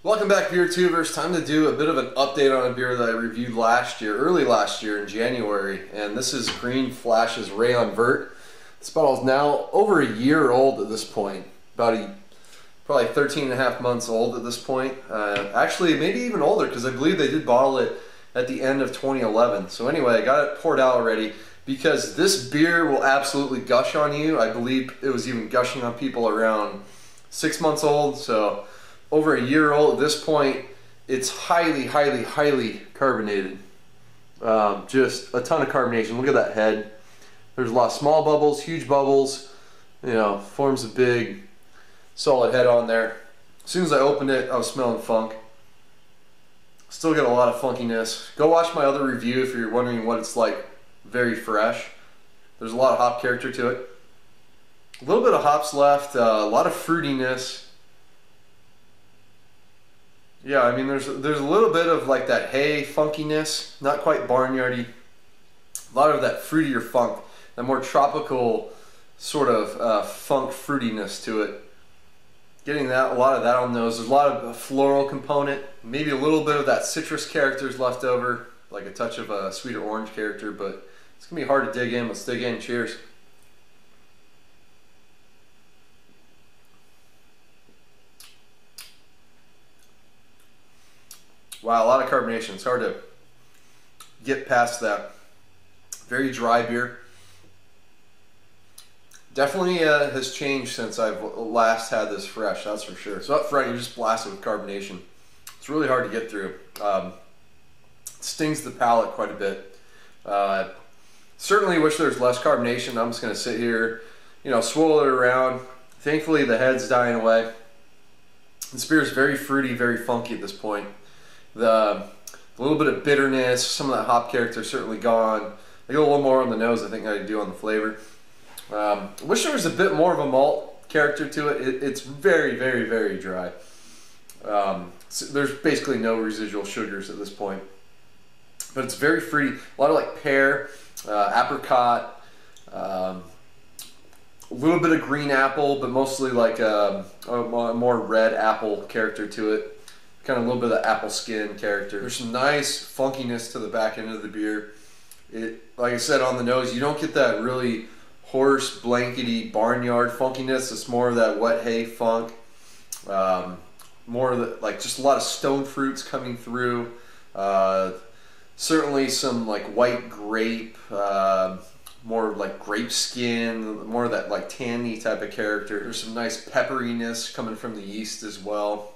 Welcome back, beer tubers. Time to do a bit of an update on a beer that I reviewed early last year in January, and this is Green Flash's Rayon Vert. This bottle is now over a year old at this point, probably 13 and a half months old at this point. Actually, maybe even older, because I believe they did bottle it at the end of 2011. So anyway, I got it poured out already because this beer will absolutely gush on you. I believe it was even gushing on people around 6 months old, so over a year old at this point. It's highly carbonated. Just a ton of carbonation. Look at that head. There's a lot of small bubbles, huge bubbles, you know, forms a big solid head on there. As soon as I opened it, I was smelling funk. Still get a lot of funkiness. Go watch my other review if you're wondering what it's like. Very fresh. There's a lot of hop character to it. A little bit of hops left, a lot of fruitiness. Yeah, I mean, there's a little bit of like that hay funkiness, not quite barnyardy. A lot of that fruitier funk, that more tropical sort of funk fruitiness to it. Getting that, a lot of that on those. There's a lot of floral component, maybe a little bit of that citrus characters left over, like a touch of a sweeter orange character, but it's gonna be hard to dig in. Let's dig in. Cheers. Wow, a lot of carbonation. It's hard to get past that. Very dry beer. Definitely has changed since I've last had this fresh, that's for sure. So up front, you're just blasted with carbonation. It's really hard to get through. It stings the palate quite a bit. Certainly wish there was less carbonation. I'm just going to sit here, you know, swirl it around. Thankfully, the head's dying away. This beer is very fruity, very funky at this point. The little bit of bitterness, some of that hop character is certainly gone. I get a little more on the nose, I think, I do on the flavor. I wish there was a bit more of a malt character to it. It's very dry. So there's basically no residual sugars at this point. But it's very fruity. A lot of like pear, apricot, a little bit of green apple, but mostly like a more red apple character to it. Kind of a little bit of apple skin character. There's some nice funkiness to the back end of the beer. Like I said, on the nose, you don't get that really hoarse, blankety, barnyard funkiness. It's more of that wet hay funk. More of the, like, just a lot of stone fruits coming through. Certainly some like white grape, more like grape skin, more of that like tanny type of character. There's some nice pepperiness coming from the yeast as well.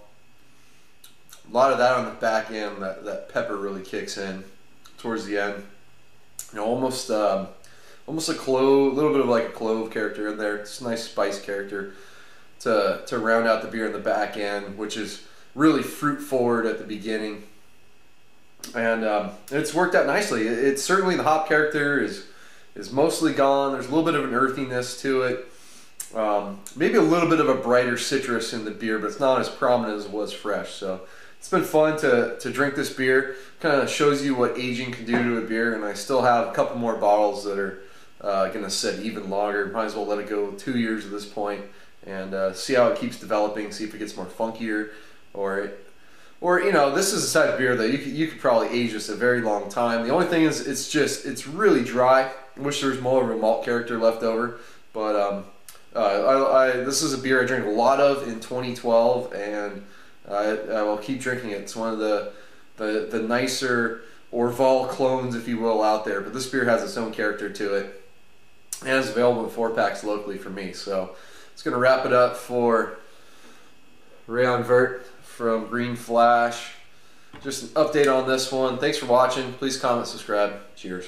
A lot of that on the back end, that pepper really kicks in towards the end. You know, almost a clove, a little bit of like a clove character in there. It's a nice spice character to round out the beer in the back end, which is really fruit forward at the beginning. And it's worked out nicely. It's certainly, the hop character is mostly gone. There's a little bit of an earthiness to it. Maybe a little bit of a brighter citrus in the beer, but it's not as prominent as it was fresh. So it's been fun to drink this beer. Kind of shows you what aging can do to a beer, and I still have a couple more bottles that are going to sit even longer. Might as well let it go 2 years at this point and see how it keeps developing, see if it gets more funkier, or you know, this is a type of beer that you could probably age this a very long time. The only thing is it's really dry. I wish there was more of a malt character left over, but this is a beer I drank a lot of in 2012, and I will keep drinking it. It's one of the nicer Orval clones, if you will, out there. But this beer has its own character to it, and it's available in 4-packs locally for me. So it's going to wrap it up for Rayon Vert from Green Flash. Just an update on this one. Thanks for watching. Please comment, subscribe. Cheers.